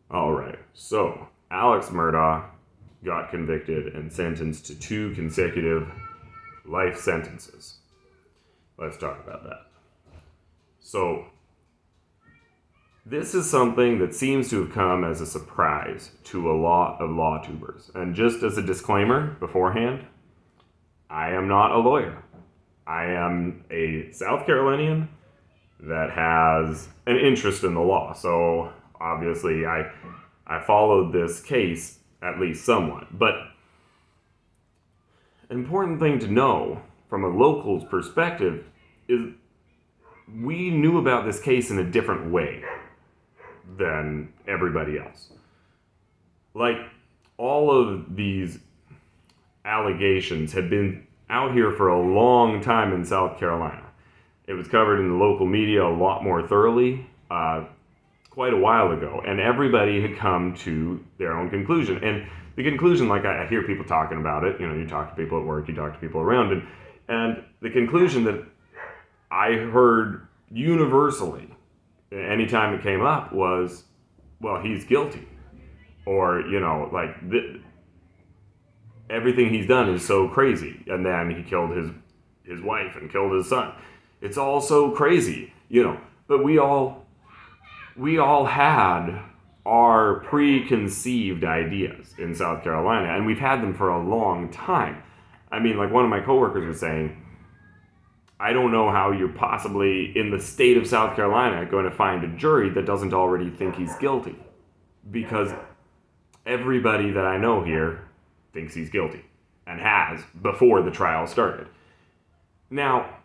All right, so Alex Murdaugh got convicted and sentenced to 2 consecutive life sentences. Let's talk about that. So, this is something that seems to have come as a surprise to a lot of law tubers. And just as a disclaimer beforehand, I am not a lawyer. I am a South Carolinian that has an interest in the law. So obviously I followed this case at least somewhat. But an important thing to know from a local's perspective is we knew about this case in a different way than everybody else. Like, all of these allegations had been out here for a long time in South Carolina. It was covered in the local media a lot more thoroughly quite a while ago, and everybody had come to their own conclusion. And the conclusion, like I hear people talking about it, you talk to people at work, you talk to people around, and the conclusion that I heard universally anytime it came up was, well, he's guilty. Or, everything he's done is so crazy. And then he killed his wife and killed his son. It's all so crazy, But we all had our preconceived ideas in South Carolina, and we've had them for a long time. I mean, like one of my coworkers was saying, I don't know how you're possibly, in the state of South Carolina, going to find a jury that doesn't already think he's guilty. Because everybody that I know here thinks he's guilty, and has before the trial started. Now,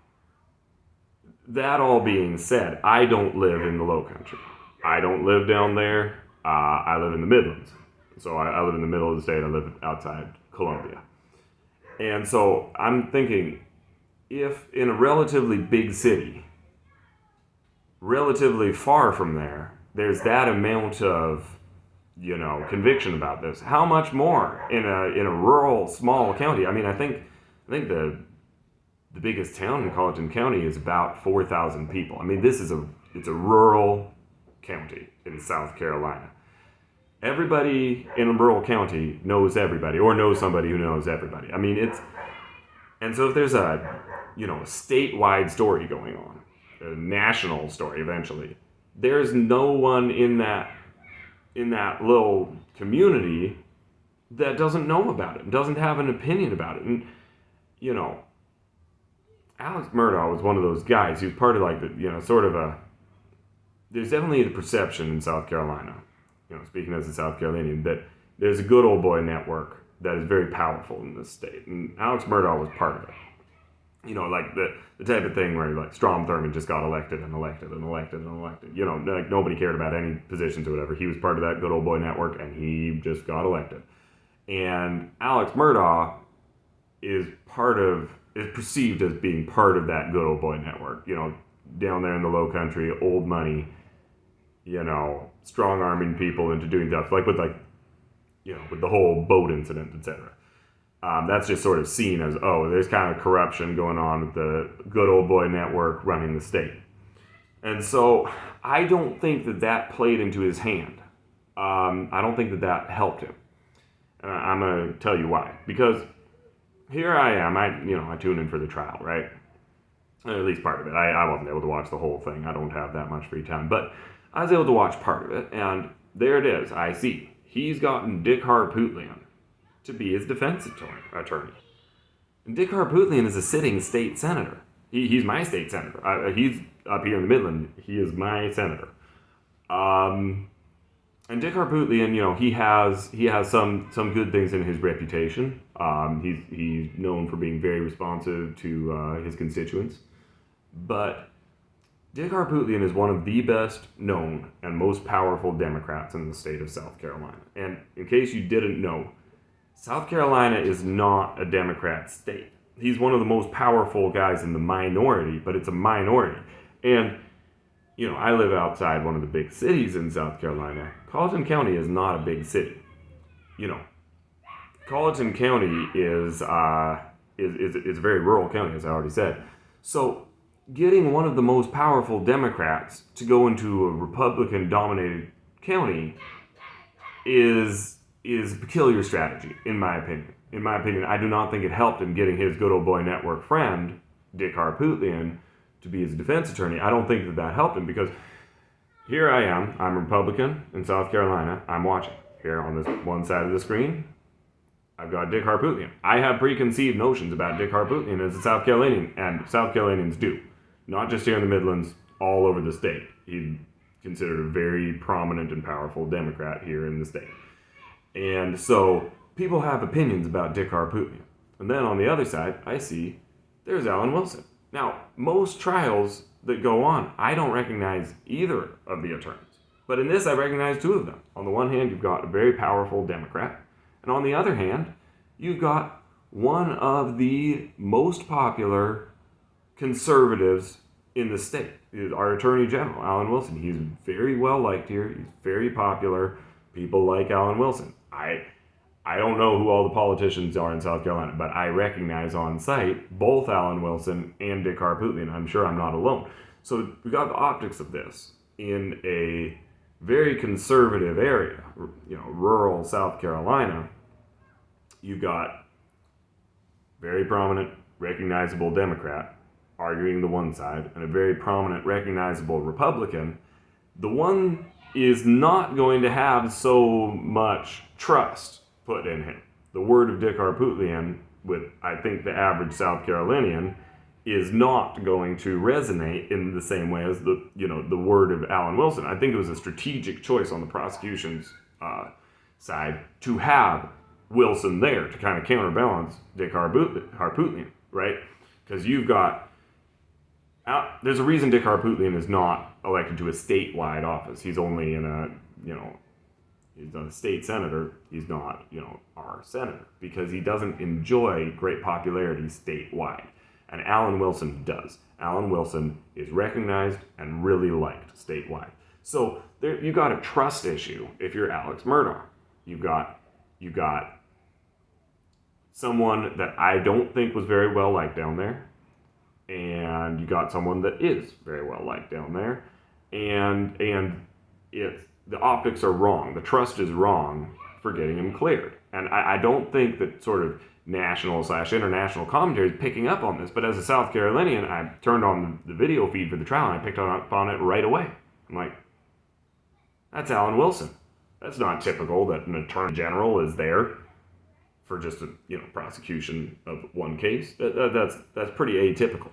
that all being said, I don't live in the Low Country. I don't live down there. I live in the Midlands. So I live in the middle of the state. I live outside Columbia. And so I'm thinking, if in a relatively big city, relatively far from there, there's that amount of, conviction about this, how much more in a rural, small county? I mean, I think the biggest town in Colleton County is about 4,000 people. I mean, it's a rural county in South Carolina. Everybody in a rural county knows everybody, or knows somebody who knows everybody. I mean, and so if there's a statewide story going on, a national story eventually, there's no one in that little community that doesn't know about it, doesn't have an opinion about it. And, Alex Murdaugh was one of those guys. He was part of there's definitely the perception in South Carolina, speaking as a South Carolinian, that there's a good old boy network that is very powerful in this state. And Alex Murdaugh was part of it. Like the type of thing where like Strom Thurmond just got elected and elected and elected and elected. Like nobody cared about any positions or whatever. He was part of that good old boy network and he just got elected. And Alex Murdaugh is perceived as being part of that good old boy network. Down there in the Low Country, old money, strong arming people into doing stuff like with the whole boat incident, etc. That's just sort of seen as, there's kind of corruption going on with the good old boy network running the state. And so I don't think that played into his hand. I don't think that helped him. I'm going to tell you why. Because here I am, I tune in for the trial, right? At least part of it. I wasn't able to watch the whole thing. I don't have that much free time. But I was able to watch part of it, and there it is. I see. He's gotten Dick Harpootlian to be his defense attorney. And Dick Harpootlian is a sitting state senator. He's my state senator. He's up here in the Midland. He is my senator. And Dick Harpootlian, he has some good things in his reputation. He's known for being very responsive to his constituents. But Dick Harpootlian is one of the best known and most powerful Democrats in the state of South Carolina. And in case you didn't know, South Carolina is not a Democrat state. He's one of the most powerful guys in the minority, but it's a minority. And, I live outside one of the big cities in South Carolina. Colleton County is not a big city. Colleton County is a very rural county, as I already said. So getting one of the most powerful Democrats to go into a Republican-dominated county is a peculiar strategy, in my opinion. In my opinion, I do not think it helped him getting his good old boy network friend, Dick Harpootlian, to be his defense attorney. I don't think that helped him, because here I am, I'm a Republican in South Carolina, I'm watching. Here on this one side of the screen, I've got Dick Harpootlian. I have preconceived notions about Dick Harpootlian as a South Carolinian, and South Carolinians do. Not just here in the Midlands, all over the state. He's considered a very prominent and powerful Democrat here in the state. And so people have opinions about Dick Harpootlian. And then on the other side, I see there's Alan Wilson. Now, most trials that go on, I don't recognize either of the attorneys. But in this, I recognize two of them. On the one hand, you've got a very powerful Democrat. And on the other hand, you've got one of the most popular conservatives in the state. Our Attorney General, Alan Wilson. He's very well liked here. He's very popular. People like Alan Wilson. I don't know who all the politicians are in South Carolina, but I recognize on sight both Alan Wilson and Dick Harpootlian. I'm sure I'm not alone. So we got the optics of this in a very conservative area, rural South Carolina. You've got very prominent, recognizable Democrat arguing the one side, and a very prominent, recognizable Republican. The one is not going to have so much trust put in him. The word of Dick Harpootlian, with I think the average South Carolinian, is not going to resonate in the same way as the word of Alan Wilson. I think it was a strategic choice on the prosecution's side to have Wilson there to kind of counterbalance Dick Harpootlian, right? Because you've got there's a reason Dick Harpootlian is not elected to a statewide office. He's only in he's not a state senator. He's not, our senator, because he doesn't enjoy great popularity statewide. And Alan Wilson does. Alan Wilson is recognized and really liked statewide. So you got a trust issue if you're Alex Murdaugh. You got someone that I don't think was very well liked down there. And you got someone that is very well liked down there, and if the optics are wrong, the trust is wrong for getting him cleared. And I don't think that sort of national/international commentary is picking up on this, but as a South Carolinian, I turned on the video feed for the trial and I picked up on it right away. I'm like, that's Alan Wilson. That's not typical that an attorney general is there for just a prosecution of one case. That's pretty atypical.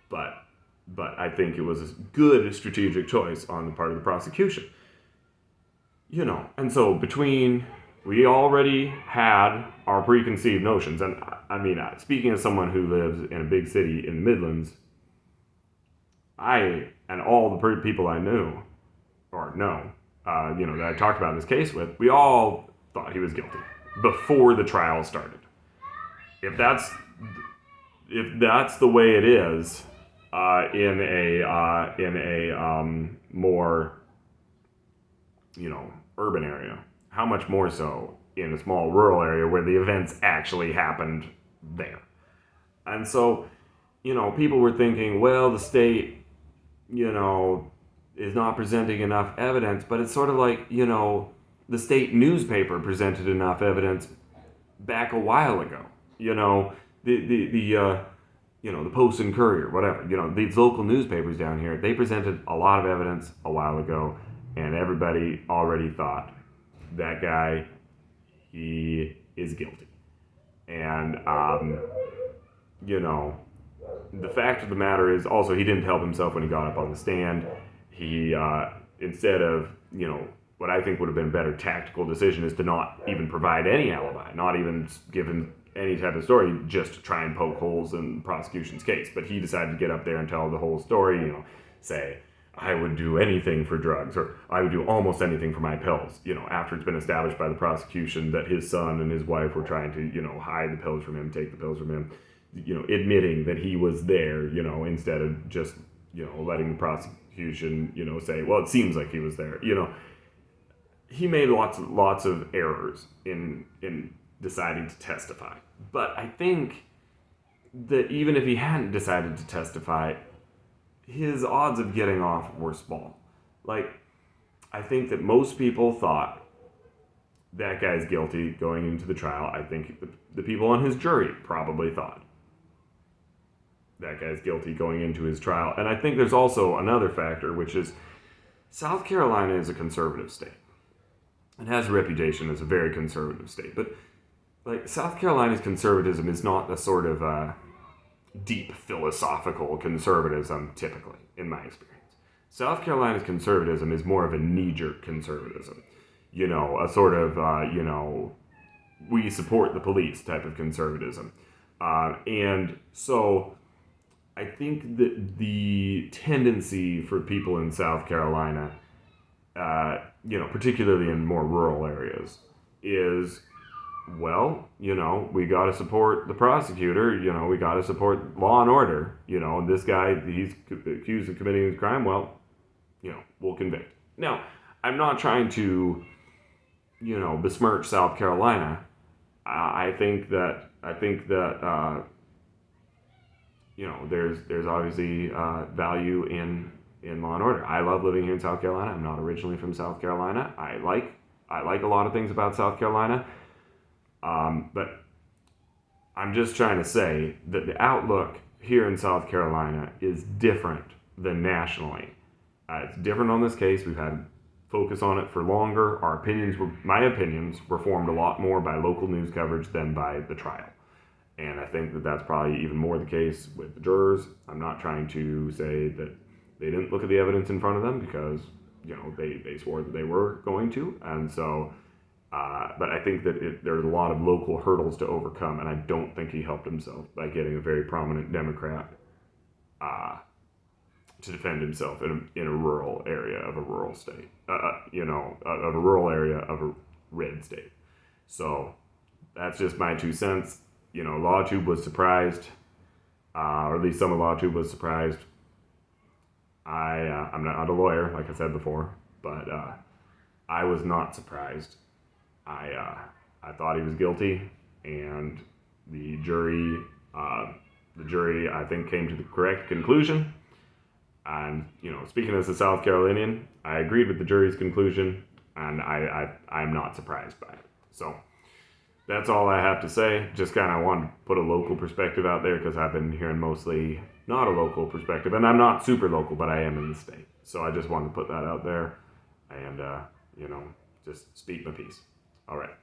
But I think it was a good strategic choice on the part of the prosecution. And so we already had our preconceived notions. And I mean, speaking as someone who lives in a big city in the Midlands, I and all the people I knew, or know, that I talked about this case with, we all thought he was guilty before the trial started. If that's the way it is in a more urban area, how much more so in a small rural area where the events actually happened there? And so people were thinking, well, the state is not presenting enough evidence, but it's sort of like the state newspaper presented enough evidence back a while ago. The Post and Courier, whatever. These local newspapers down here, they presented a lot of evidence a while ago, and everybody already thought that guy, he is guilty. And the fact of the matter is also he didn't help himself when he got up on the stand. He instead of what I think would have been a better tactical decision is to not even provide any alibi, not even give him any type of story, just to try and poke holes in the prosecution's case. But he decided to get up there and tell the whole story, say, I would do anything for drugs, or I would do almost anything for my pills, after it's been established by the prosecution that his son and his wife were trying to, hide the pills from him, take the pills from him, admitting that he was there, instead of just, letting the prosecution, say, well, it seems like he was there, He made lots of errors in deciding to testify. But I think that even if he hadn't decided to testify, his odds of getting off were small. I think that most people thought that guy's guilty going into the trial. I think the people on his jury probably thought that guy's guilty going into his trial. And I think there's also another factor, which is South Carolina is a conservative state. It has a reputation as a very conservative state. But like South Carolina's conservatism is not a sort of deep philosophical conservatism, typically, in my experience. South Carolina's conservatism is more of a knee-jerk conservatism. You know, a sort of, we support the police type of conservatism. And so I think that the tendency for people in South Carolina, particularly in more rural areas, is, well, we got to support the prosecutor, we got to support law and order, and this guy, he's accused of committing a crime, well, we'll convict. Now, I'm not trying to, besmirch South Carolina. I think that there's obviously value in law and order. I love living here in South Carolina. I'm not originally from South Carolina. I like a lot of things about South Carolina. But I'm just trying to say that the outlook here in South Carolina is different than nationally. It's different on this case. We've had focus on it for longer. My opinions were formed a lot more by local news coverage than by the trial. And I think that that's probably even more the case with the jurors. I'm not trying to say that they didn't look at the evidence in front of them because, they swore that they were going to. And so, but I think that there's a lot of local hurdles to overcome. And I don't think he helped himself by getting a very prominent Democrat to defend himself in a rural area of a rural state, of a rural area of a red state. So that's just my 2 cents. LawTube was surprised, or at least some of LawTube was surprised. I'm not a lawyer, like I said before, but I was not surprised. I thought he was guilty, and the jury, I think, came to the correct conclusion. And, speaking as a South Carolinian, I agreed with the jury's conclusion, and I'm not surprised by it. So that's all I have to say. Just kind of wanted to put a local perspective out there because I've been hearing mostly not a local perspective. And I'm not super local, but I am in the state. So I just wanted to put that out there and, just speak my piece. All right.